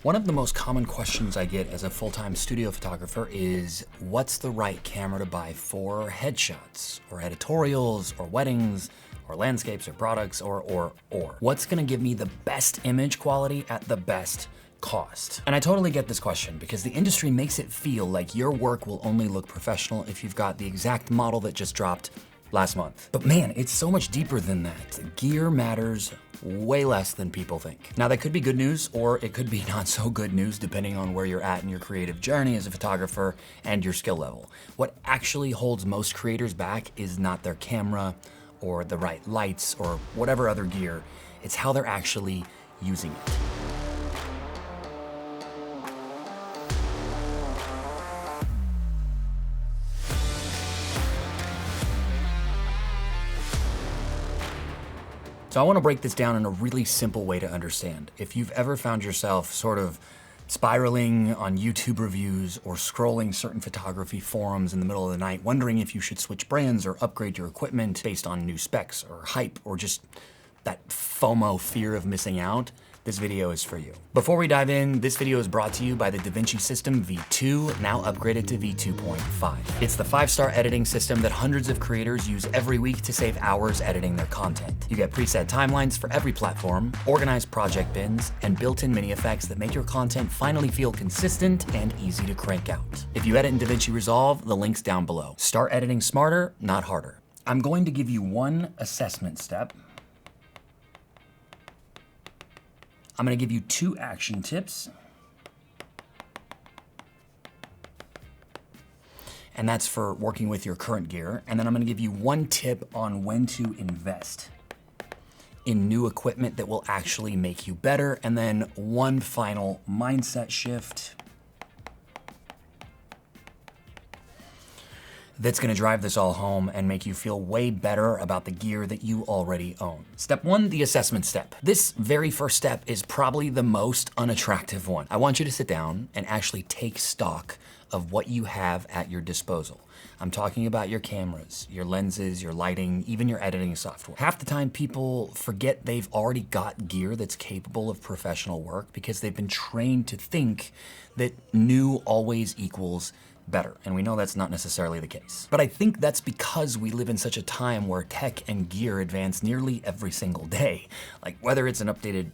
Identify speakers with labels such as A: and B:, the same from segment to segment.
A: One of the most common questions I get as a full-time studio photographer is, what's the right camera to buy for headshots, or editorials, or weddings, or landscapes, or products, or? What's gonna give me the best image quality at the best cost? And I totally get this question because the industry makes it feel like your work will only look professional if you've got the exact model that just dropped last month. But man, it's so much deeper than that. Gear matters way less than people think. Now that could be good news, or it could be not so good news depending on where you're at in your creative journey as a photographer and your skill level. What actually holds most creators back is not their camera or the right lights or whatever other gear, it's how they're actually using it. So I want to break this down in a really simple way to understand. If you've ever found yourself sort of spiraling on YouTube reviews or scrolling certain photography forums in the middle of the night, wondering if you should switch brands or upgrade your equipment based on new specs or hype or just that FOMO, fear of missing out, this video is for you. Before we dive in, this video is brought to you by the DaVinci System V2, now upgraded to V2.5. It's the 5-star editing system that hundreds of creators use every week to save hours editing their content. You get preset timelines for every platform, organized project bins, and built-in mini effects that make your content finally feel consistent and easy to crank out. If you edit in DaVinci Resolve, the link's down below. Start editing smarter, not harder. I'm going to give you one assessment step. I'm gonna give you 2 action tips. And that's for working with your current gear. And then I'm gonna give you 1 tip on when to invest in new equipment that will actually make you better. And then 1 final mindset shift that's gonna drive this all home and make you feel way better about the gear that you already own. Step 1, the assessment step. This very first step is probably the most unattractive one. I want you to sit down and actually take stock of what you have at your disposal. I'm talking about your cameras, your lenses, your lighting, even your editing software. Half the time people forget they've already got gear that's capable of professional work because they've been trained to think that new always equals better, and we know that's not necessarily the case. But I think that's because we live in such a time where tech and gear advance nearly every single day. Like whether it's an updated,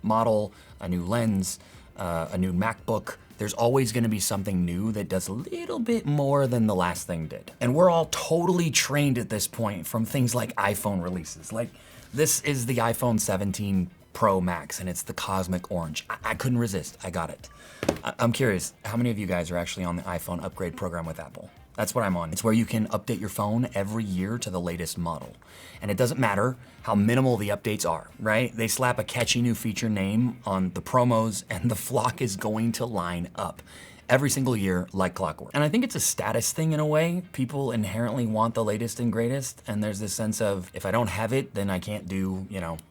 A: model, a new lens, a new MacBook, there's always gonna be something new that does a little bit more than the last thing did. And we're all totally trained at this point from things like iPhone releases. Like this is the iPhone 17 Pro Max and it's the cosmic orange. I couldn't resist, I got it. I'm curious, how many of you guys are actually on the iPhone upgrade program with Apple? That's what I'm on. It's where you can update your phone every year to the latest model. And it doesn't matter how minimal the updates are, right? They slap a catchy new feature name on the promos and the flock is going to line up every single year like clockwork. And I think it's a status thing in a way. People inherently want the latest and greatest, and there's this sense of, if I don't have it, then I can't do,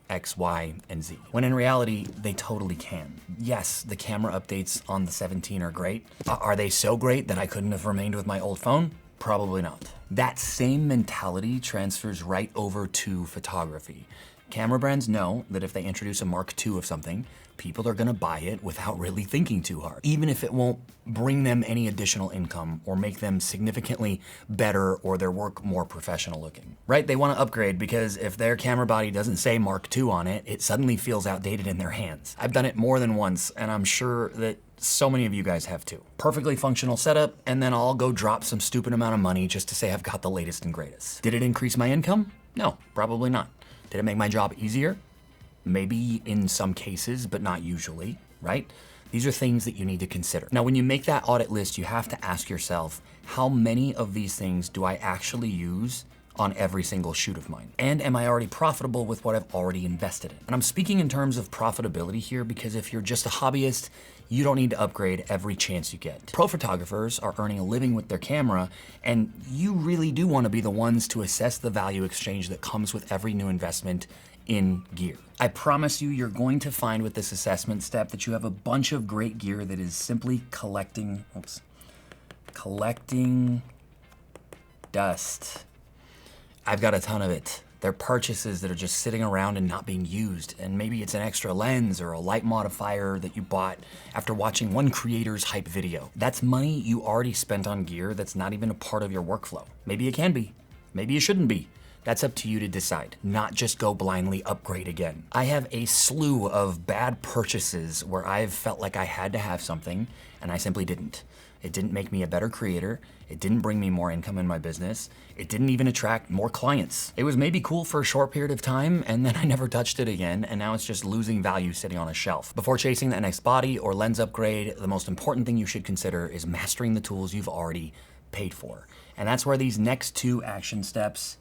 A: X, Y, and Z. When in reality, they totally can. Yes, the camera updates on the 17 are great. Are they so great that I couldn't have remained with my old phone? Probably not. That same mentality transfers right over to photography. Camera brands know that if they introduce a Mark II of something, people are gonna buy it without really thinking too hard, even if it won't bring them any additional income or make them significantly better or their work more professional looking, right? They wanna upgrade because if their camera body doesn't say Mark II on it, it suddenly feels outdated in their hands. I've done it more than once, and I'm sure that so many of you guys have too. Perfectly functional setup, and then I'll go drop some stupid amount of money just to say I've got the latest and greatest. Did it increase my income? No, probably not. Did it make my job easier? Maybe in some cases, but not usually, right? These are things that you need to consider. Now, when you make that audit list, you have to ask yourself, how many of these things do I actually use on every single shoot of mine? And am I already profitable with what I've already invested in? And I'm speaking in terms of profitability here because if you're just a hobbyist, you don't need to upgrade every chance you get. Pro photographers are earning a living with their camera, and you really do want to be the ones to assess the value exchange that comes with every new investment in gear. I promise you, you're going to find with this assessment step that you have a bunch of great gear that is simply collecting dust. I've got a ton of it. They're purchases that are just sitting around and not being used. And maybe it's an extra lens or a light modifier that you bought after watching one creator's hype video. That's money you already spent on gear that's not even a part of your workflow. Maybe it can be, maybe it shouldn't be. That's up to you to decide, not just go blindly upgrade again. I have a slew of bad purchases where I've felt like I had to have something and I simply didn't. It didn't make me a better creator. It didn't bring me more income in my business. It didn't even attract more clients. It was maybe cool for a short period of time and then I never touched it again, and now it's just losing value sitting on a shelf. Before chasing that next body or lens upgrade, the most important thing you should consider is mastering the tools you've already paid for. And that's where these next 2 action steps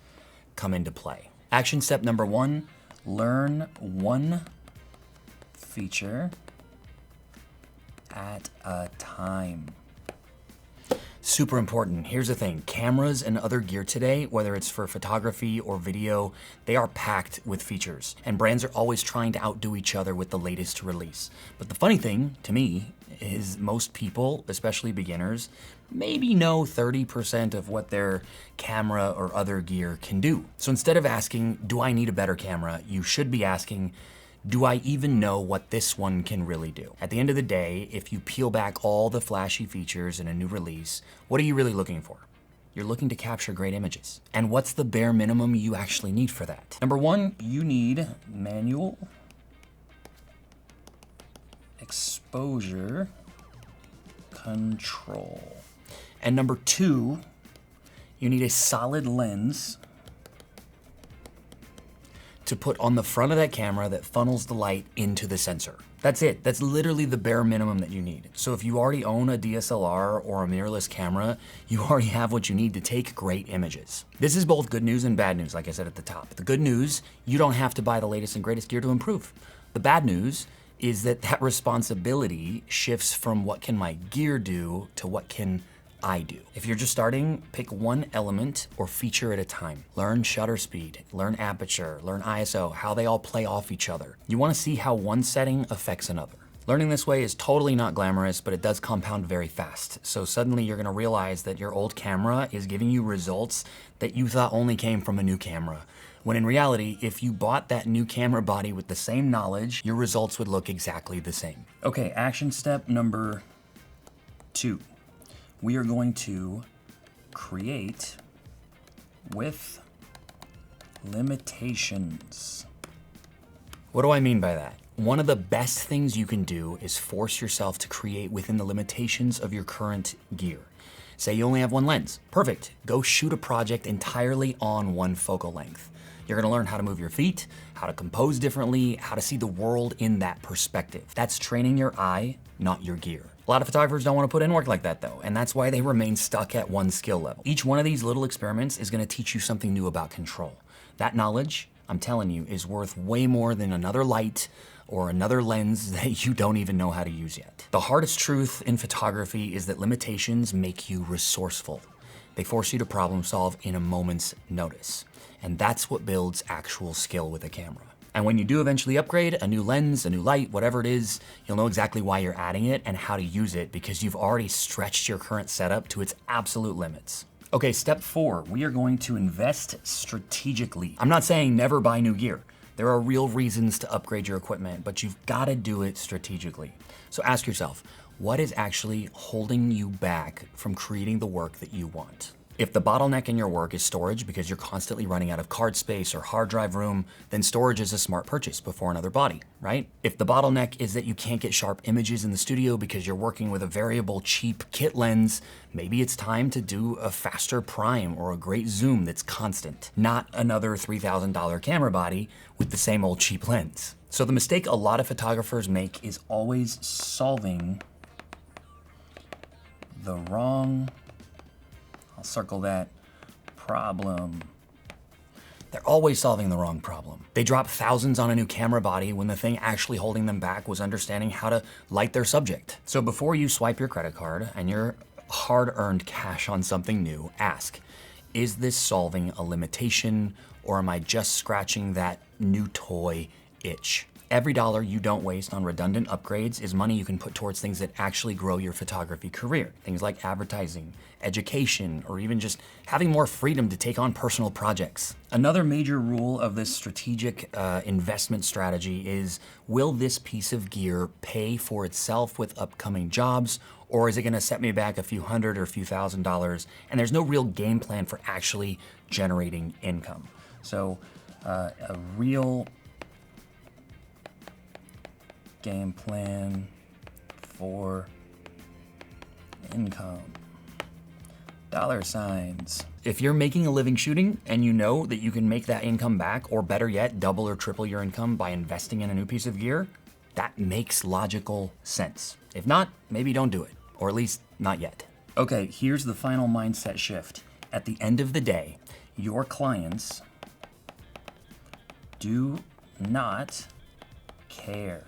A: come into play. Action step number 1, learn one feature at a time. Super important. Here's the thing, cameras and other gear today, whether it's for photography or video, they are packed with features, and brands are always trying to outdo each other with the latest release. But the funny thing, to me, is most people, especially beginners, maybe know 30% of what their camera or other gear can do. So instead of asking, do I need a better camera, you should be asking, do I even know what this one can really do? At the end of the day, if you peel back all the flashy features in a new release, what are you really looking for? You're looking to capture great images. And what's the bare minimum you actually need for that? Number 1, you need manual exposure control. And number 2, you need a solid lens to put on the front of that camera that funnels the light into the sensor. That's it. That's literally the bare minimum that you need. So if you already own a DSLR or a mirrorless camera, you already have what you need to take great images. This is both good news and bad news, like I said at the top. The good news, you don't have to buy the latest and greatest gear to improve. The bad news is that responsibility shifts from what can my gear do to what can I do. If you're just starting, pick one element or feature at a time. Learn shutter speed, learn aperture, learn ISO, how they all play off each other. You wanna see how one setting affects another. Learning this way is totally not glamorous, but it does compound very fast. So suddenly you're gonna realize that your old camera is giving you results that you thought only came from a new camera. When in reality, if you bought that new camera body with the same knowledge, your results would look exactly the same. Okay, action step number 2. We are going to create with limitations. What do I mean by that? One of the best things you can do is force yourself to create within the limitations of your current gear. Say you only have one lens. Perfect. Go shoot a project entirely on one focal length. You're gonna learn how to move your feet, how to compose differently, how to see the world in that perspective. That's training your eye, not your gear. A lot of photographers don't want to put in work like that though, and that's why they remain stuck at one skill level. Each one of these little experiments is gonna teach you something new about control. That knowledge, I'm telling you, is worth way more than another light or another lens that you don't even know how to use yet. The hardest truth in photography is that limitations make you resourceful. They force you to problem solve in a moment's notice. And that's what builds actual skill with a camera. And when you do eventually upgrade, a new lens, a new light, whatever it is, you'll know exactly why you're adding it and how to use it because you've already stretched your current setup to its absolute limits. Okay, step 4, we are going to invest strategically. I'm not saying never buy new gear. There are real reasons to upgrade your equipment, but you've got to do it strategically. So ask yourself, what is actually holding you back from creating the work that you want? If the bottleneck in your work is storage because you're constantly running out of card space or hard drive room, then storage is a smart purchase before another body, right? If the bottleneck is that you can't get sharp images in the studio because you're working with a variable cheap kit lens, maybe it's time to do a faster prime or a great zoom that's constant, not another $3,000 camera body with the same old cheap lens. So the mistake a lot of photographers make is always solving the wrong, I'll circle that, problem. They're always solving the wrong problem. They drop thousands on a new camera body when the thing actually holding them back was understanding how to light their subject. So before you swipe your credit card and your hard-earned cash on something new, ask, is this solving a limitation or am I just scratching that new toy itch? Every dollar you don't waste on redundant upgrades is money you can put towards things that actually grow your photography career. Things like advertising, education, or even just having more freedom to take on personal projects. Another major rule of this strategic investment strategy is, will this piece of gear pay for itself with upcoming jobs, or is it gonna set me back a few hundred or a few $1,000s, and there's no real game plan for actually generating income? So a real game plan for income. $signs. If you're making a living shooting and you know that you can make that income back, or better yet, double or triple your income by investing in a new piece of gear, that makes logical sense. If not, maybe don't do it, or at least not yet. Okay, here's the final mindset shift. At the end of the day, your clients do not care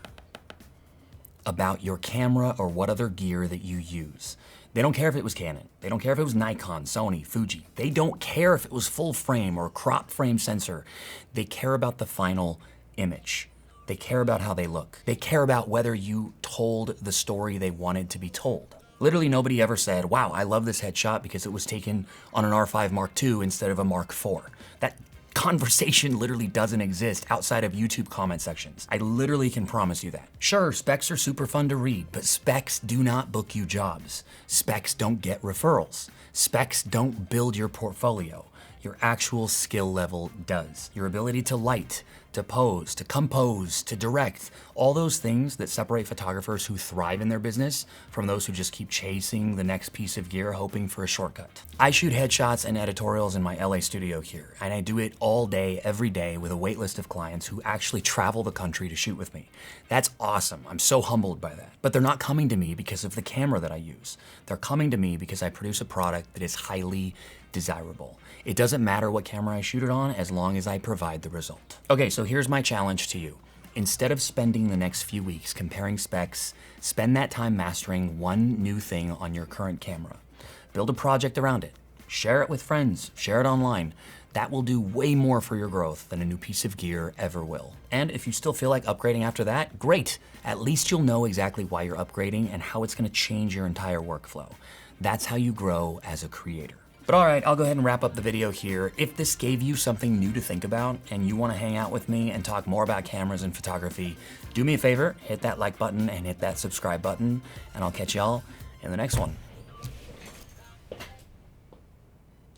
A: about your camera or what other gear that you use. They don't care if it was Canon. They don't care if it was Nikon, Sony, Fuji. They don't care if it was full frame or crop frame sensor. They care about the final image. They care about how they look. They care about whether you told the story they wanted to be told. Literally nobody ever said, wow, I love this headshot because it was taken on an R5 Mark II instead of a Mark IV. That conversation literally doesn't exist outside of YouTube comment sections. I literally can promise you that. Sure, specs are super fun to read, but specs do not book you jobs. Specs don't get referrals. Specs don't build your portfolio. Your actual skill level does. Your ability to light, to pose, to compose, to direct, all those things that separate photographers who thrive in their business from those who just keep chasing the next piece of gear hoping for a shortcut. I shoot headshots and editorials in my LA studio here, and I do it all day, every day, with a wait list of clients who actually travel the country to shoot with me. That's awesome. I'm so humbled by that. But they're not coming to me because of the camera that I use. They're coming to me because I produce a product that is highly desirable. It doesn't matter what camera I shoot it on as long as I provide the result. Okay, so here's my challenge to you. Instead of spending the next few weeks comparing specs, spend that time mastering one new thing on your current camera. Build a project around it. Share it with friends, share it online. That will do way more for your growth than a new piece of gear ever will. And if you still feel like upgrading after that, great. At least you'll know exactly why you're upgrading and how it's gonna change your entire workflow. That's how you grow as a creator. But all right, I'll go ahead and wrap up the video here. If this gave you something new to think about and you wanna hang out with me and talk more about cameras and photography, do me a favor, hit that like button and hit that subscribe button, and I'll catch y'all in the next one.